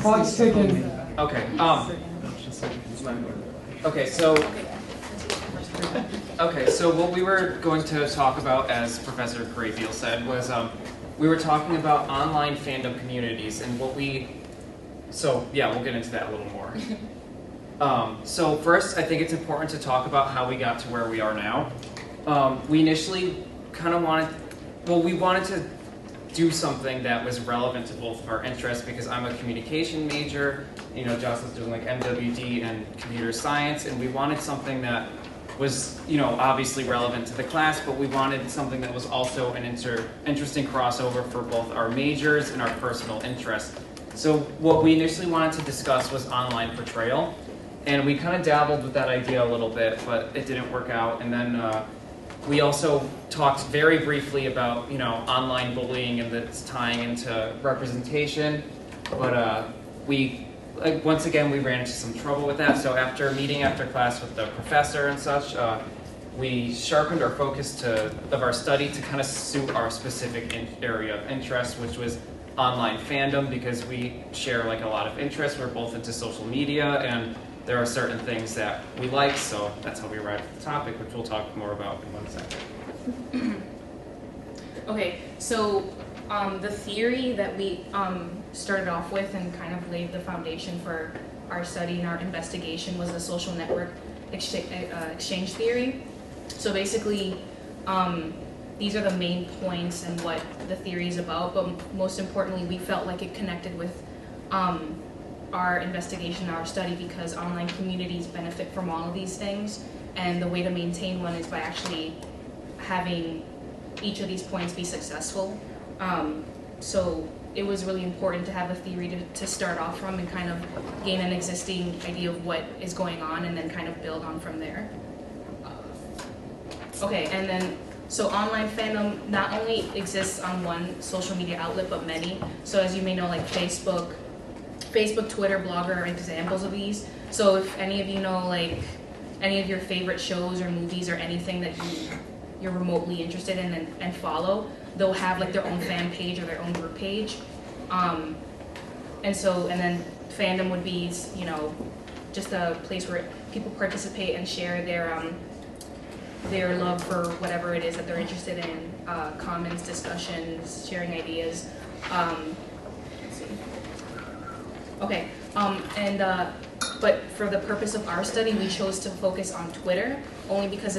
Clock's ticking. Okay. Okay. So what we were going to talk about, as Professor Graybeal said, was we were talking about online fandom communities and what we. So yeah, we'll get into that a little more. So first, I think it's important to talk about how we got to where we are now. We initially kind of we wanted to do something that was relevant to both of our interests, because I'm a communication major, you know, Jocelyn's doing like MWD and computer science, and we wanted something that was, you know, obviously relevant to the class, but we wanted something that was also an interesting crossover for both our majors and our personal interests. So what we initially wanted to discuss was online portrayal, and we kind of dabbled with that idea a little bit, but it didn't work out. And then we also talked very briefly about, you know, online bullying and that's tying into representation, but once again, we ran into some trouble with that. So after meeting after class with the professor and such, we sharpened our focus of our study to kind of suit our specific area of interest, which was online fandom, because we share like a lot of interests. We're both into social media, and there are certain things that we like, so that's how we arrived at the topic, which we'll talk more about in 1 second. Okay, so the theory that we started off with and kind of laid the foundation for our study and our investigation was the social network exchange theory. So basically, these are the main points and what the theory is about, but most importantly, we felt like it connected with our investigation, our study, because online communities benefit from all of these things, and the way to maintain one is by actually having each of these points be successful. So it was really important to have a theory to start off from and kind of gain an existing idea of what is going on, and then kind of build on from there. Okay, and then so online fandom not only exists on one social media outlet, but many. So as you may know, like Facebook, Twitter, Blogger are examples of these. So if any of you know like any of your favorite shows or movies or anything that you're remotely interested in and follow, they'll have like their own fan page or their own group page. And then fandom would be, you know, just a place where people participate and share their love for whatever it is that they're interested in, comments, discussions, sharing ideas. Let's see. Okay, but for the purpose of our study, we chose to focus on Twitter, only because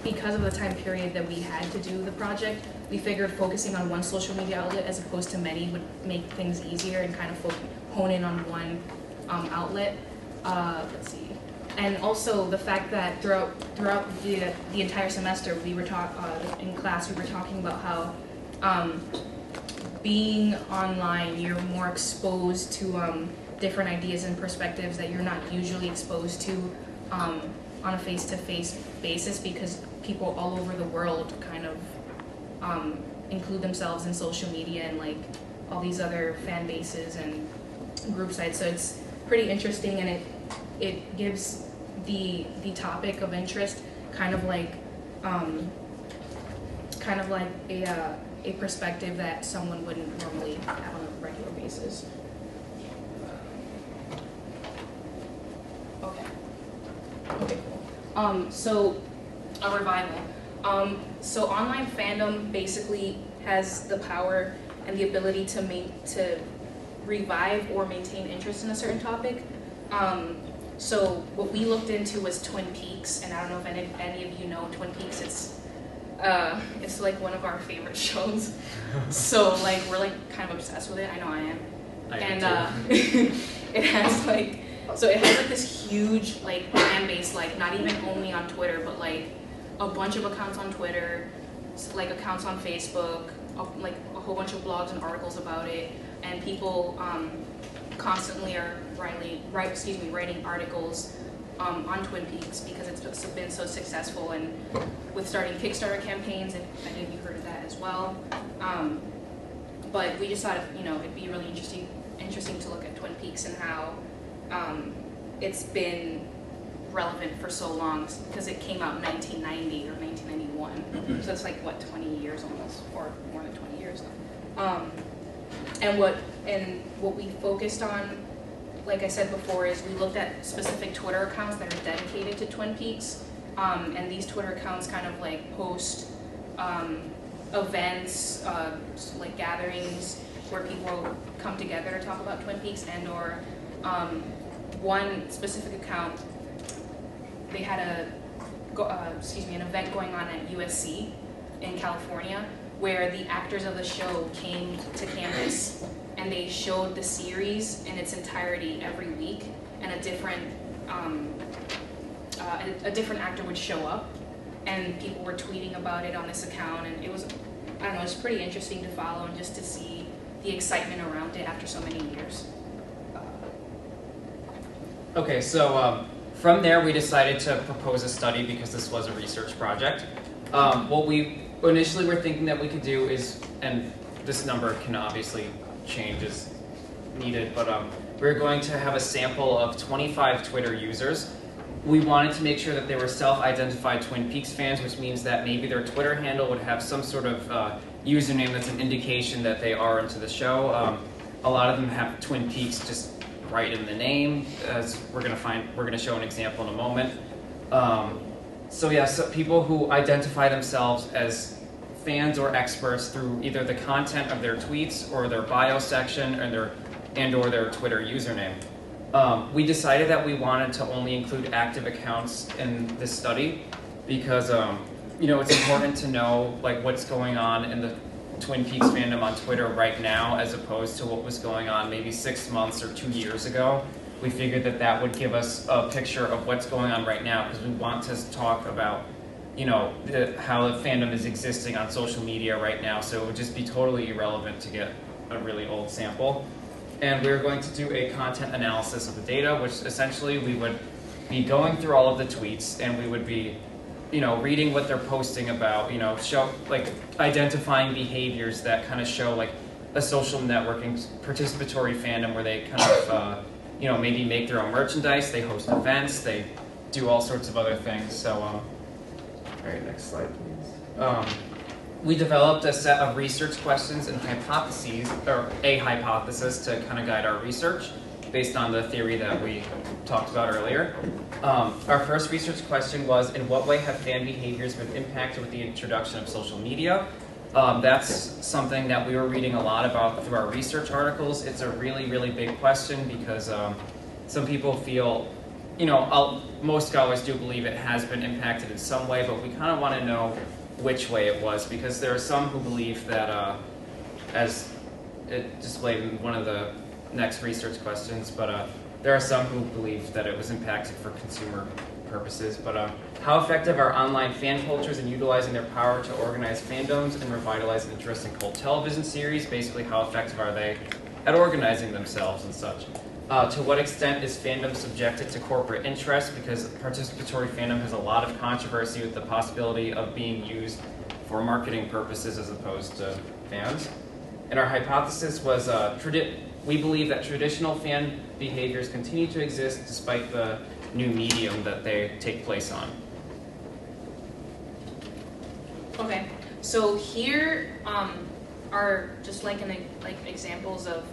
because of the time period that we had to do the project, we figured focusing on one social media outlet as opposed to many would make things easier and kind of hone in on one outlet. Let's see. And also the fact that throughout the entire semester, we were in class, we were talking about how being online, you're more exposed to different ideas and perspectives that you're not usually exposed to on a face-to-face basis, because people all over the world kind of include themselves in social media and like all these other fan bases and group sites. So it's pretty interesting, and it gives the topic of interest kind of like a perspective that someone wouldn't normally have on a regular basis. Okay, cool. So a revival. So online fandom basically has the power and the ability to revive or maintain interest in a certain topic. So what we looked into was Twin Peaks, and I don't know if any of you know Twin Peaks. It's like one of our favorite shows. So like we're like kind of obsessed with it. I know I am. It has like this huge like fan base, like not even only on Twitter, but like a bunch of accounts on Twitter, like accounts on Facebook, like a whole bunch of blogs and articles about it, and people constantly are writing articles on Twin Peaks because it's been so successful, and with starting Kickstarter campaigns, if any of you heard of that as well. But we just thought, it'd be really interesting to look at Twin Peaks and how it's been relevant for so long, because it came out in 1990 or 1991. So it's like, what, 20 years almost, or more than 20 years. And what we focused on, like I said before, is we looked at specific Twitter accounts that are dedicated to Twin Peaks, and these Twitter accounts kind of like post events, like gatherings where people come together to talk about Twin Peaks, and or one specific account, they had an event going on at USC in California where the actors of the show came to campus and they showed the series in its entirety every week, and a different actor would show up, and people were tweeting about it on this account, and it was, I don't know, it's pretty interesting to follow and just to see the excitement around it after so many years. Okay, so from there we decided to propose a study because this was a research project. What we initially were thinking that we could do is, and this number can obviously change as needed, but we're going to have a sample of 25 Twitter users. We wanted to make sure that they were self-identified Twin Peaks fans, which means that maybe their Twitter handle would have some sort of username that's an indication that they are into the show. A lot of them have Twin Peaks just right in the name, as we're gonna show an example in a moment. So yeah, so people who identify themselves as fans or experts through either the content of their tweets or their bio section and or their Twitter username. We decided that we wanted to only include active accounts in this study because you know, it's important to know like what's going on in the Twin Peaks fandom on Twitter right now as opposed to what was going on maybe 6 months or 2 years ago. We figured that that would give us a picture of what's going on right now because we want to talk about, you know, how the fandom is existing on social media right now, so it would just be totally irrelevant to get a really old sample. And we're going to do a content analysis of the data, which essentially we would be going through all of the tweets and we would be, you know, reading what they're posting about, you know, identifying behaviors that kind of show like a social networking participatory fandom where they kind of, you know, maybe make their own merchandise, they host events, they do all sorts of other things. So, all right, next slide, please. We developed a set of research questions and hypotheses, or a hypothesis to kind of guide our research based on the theory that we talked about earlier. Our first research question was, in what way have fan behaviors been impacted with the introduction of social media? That's something that we were reading a lot about through our research articles. It's a really, really big question because some people feel, you know, most scholars do believe it has been impacted in some way, but we kind of want to know which way it was, because there are some who believe that, as it displayed in one of the next research questions, but there are some who believe that it was impacted for consumer purposes. But how effective are online fan cultures in utilizing their power to organize fandoms and revitalize interest in cult television series? Basically, how effective are they at organizing themselves and such? To what extent is fandom subjected to corporate interest? Because participatory fandom has a lot of controversy with the possibility of being used for marketing purposes as opposed to fans. And our hypothesis was we believe that traditional fan behaviors continue to exist despite the new medium that they take place on. Okay, so here are just like examples of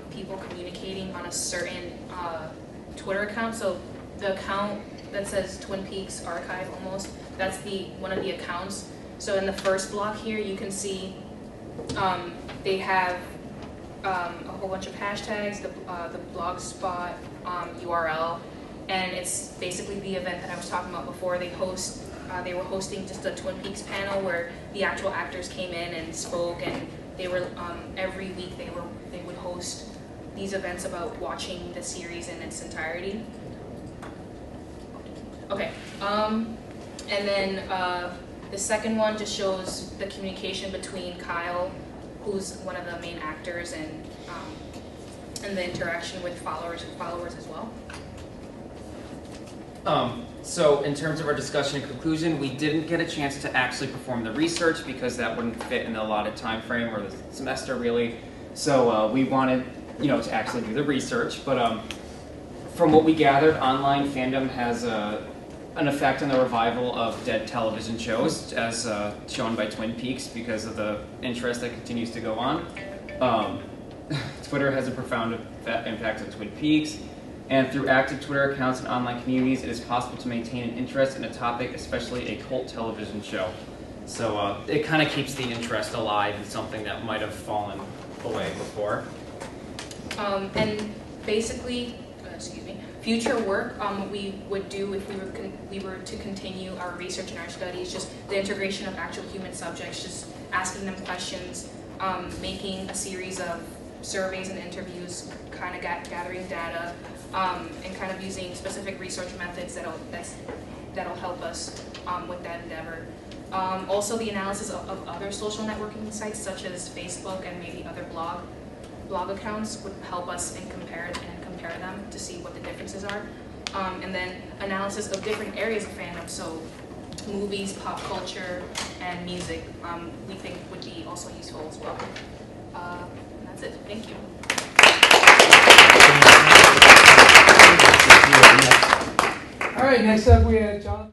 people communicating on a certain Twitter account. So the account that says Twin Peaks Archive almost, that's one of the accounts. So in the first block here, you can see they have a whole bunch of hashtags, the blogspot URL, and it's basically the event that I was talking about before. They were hosting just a Twin Peaks panel where the actual actors came in and spoke, and they were every week they would host these events about watching the series in its entirety. Okay, and then the second one just shows the communication between Kyle, who's one of the main actors, and the interaction with followers as well. So in terms of our discussion and conclusion, we didn't get a chance to actually perform the research because that wouldn't fit in the allotted time frame or the semester really. So we wanted, you know, to actually do the research. But from what we gathered, online fandom has an effect on the revival of dead television shows, as shown by Twin Peaks, because of the interest that continues to go on. Twitter has a profound impact on Twin Peaks, and through active Twitter accounts and online communities, it is possible to maintain an interest in a topic, especially a cult television show. So it kind of keeps the interest alive in something that might have fallen away before. And basically, future work we would do if we were to continue our research and our studies, just the integration of actual human subjects, just asking them questions, making a series of surveys and interviews, kind of gathering data, and kind of using specific research methods that'll help us with that endeavor. Also, the analysis of other social networking sites such as Facebook and maybe other blog accounts would help us and compare them to see what the differences are. And then analysis of different areas of fandom, so movies, pop culture, and music, we think would be also useful as well. And that's it. Thank you. All right, next up we have John.